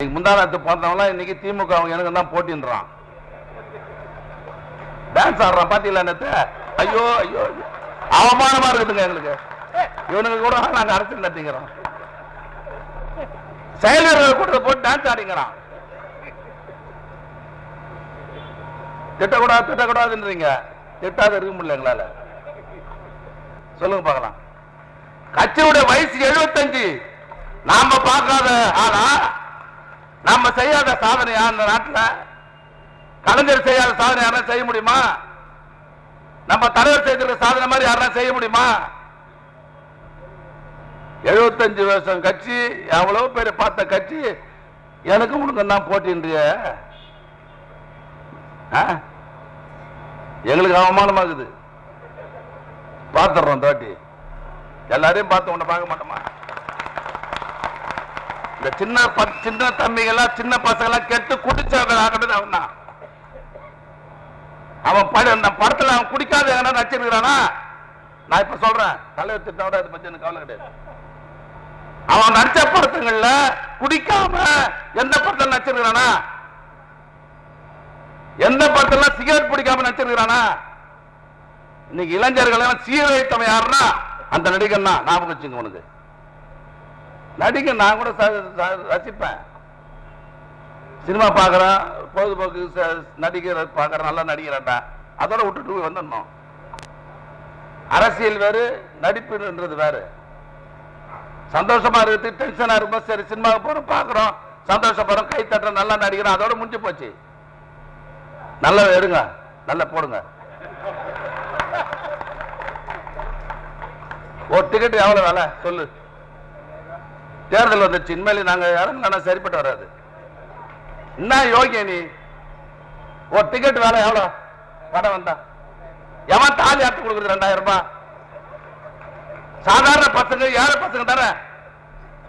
முந்தானத்து பார்த்தவங்களாம் இன்னைக்கு திமுக அவங்க எனக்கு தான் போட்டின்றான். டான்ஸ் ஆடுறான் பாத்தீங்களா நேத்து? ஐயோ ஐயோ அவமானமா இருக்குதுங்க எங்களுக்கு. இவனுக்கு கூட நாங்க அரசியல் நடத்திக்கிறோம். செயலர்கள் கூட போட்டு டான்ஸ் ஆடிங்கிறான். திட்டக்கூடாது திட்டக்கூடாதுன்றீங்க. திட்டாத இருக்க முடியல எங்களால. சொல்லுங்க பார்க்கலாம். கட்சியுடைய வயசு 75. நாம பார்க்காத ஆனா நாம செய்யாத சாதனையா இந்த நாட்டில்? கலைஞர் செய்யாத சாதனை யாரா செய்ய முடியுமா? நம்ம தலைவர் செய்திருக்க சாதனை மாதிரி யாரா செய்ய முடியுமா? 75 வருஷம் கட்சி, எவ்வளவு பேரை பார்த்த கட்சி, எனக்கு உனக்கு தான் போட்டின்றிய. எங்களுக்கு அவமானமாகுது. பார்த்துடுறோம் தோட்டி. எல்லாரையும் பார்த்து உன்னை பார்க்க மாட்டோமா? இந்த சின்ன தம்பிகள்லாம் சின்ன பசங்களாம் கெட்டு குடிச்சவன் அவன் தான். அவன் படத்துல அவன் குடிக்காத நடிச்சிருக்கிறானா? நான் இப்ப சொல்றேன், தலைவர் திட்டோட அதை பத்தி எனக்கு கவலை கிடையாது. அவன் நடிச்ச படத்துங்கள்ல குடிக்காம எந்த படத்துல நடிச்சிருக்கிறானா? எந்த படத்துல சிகரெட் பிடிக்காம நடிச்சிருக்கிறானா? இன்னைக்கு இளைஞர்கள் சீரழித்தவன் யாருன்னா அந்த நடிகன் தான். ஞாபகம் வச்சுங்க. உனக்கு நடிகை நான் கூட ரசிப்பேன். சினிமா பார்க்கறேன், பொழுதுபோக்கு நடிகர் பார்க்கறேன், நல்லா நடிகரண்டா, அதோட விட்டுட்டு வந்துடணும். அரசியல் வேறு, நடிப்புன்றது வேறு. சந்தோஷமா இருக்கு, டென்ஷனா இருக்கும், சரி சினிமாவுக்கு போறோம், பார்க்கறோம், சந்தோஷப்படுறோம், கை தட்டுறோம், நல்லா நடிக்கிறோம், அதோட முடிஞ்சு போச்சு. நல்லா எடுங்க, நல்லா போடுங்க. ஒரு டிக்கெட் எவ்வளவு வேலை சொல்லு? தேர்தல் வந்துச்சு, இனிமேல் நாங்க யாரும் சரிப்பட்டு வராது. என்ன யோகிய நீ? ஒரு டிக்கெட் வேலை எவ்வளவு? படம் வந்தா எவன் தாலி அறுத்து கொடுக்குறது? 2000 ரூபாய். சாதாரண பசங்க, ஏழை பசங்க தானே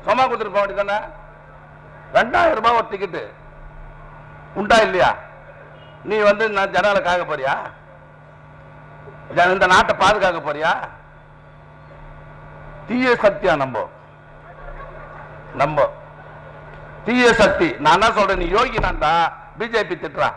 சும்மா கொடுத்துட்டு போக வேண்டியது தானே? 2000 ரூபாய் ஒரு டிக்கெட்டு உண்டா இல்லையா? நீ நான் ஜனங்களை காக்க போறியா? இந்த நாட்டை பாதுகாக்க போறியா? தீய சக்தியா நம்ம தீய சக்தி. நான் என்ன சொல்றேன், நீ யோகி நான்டா, பிஜேபி திட்டுறான்.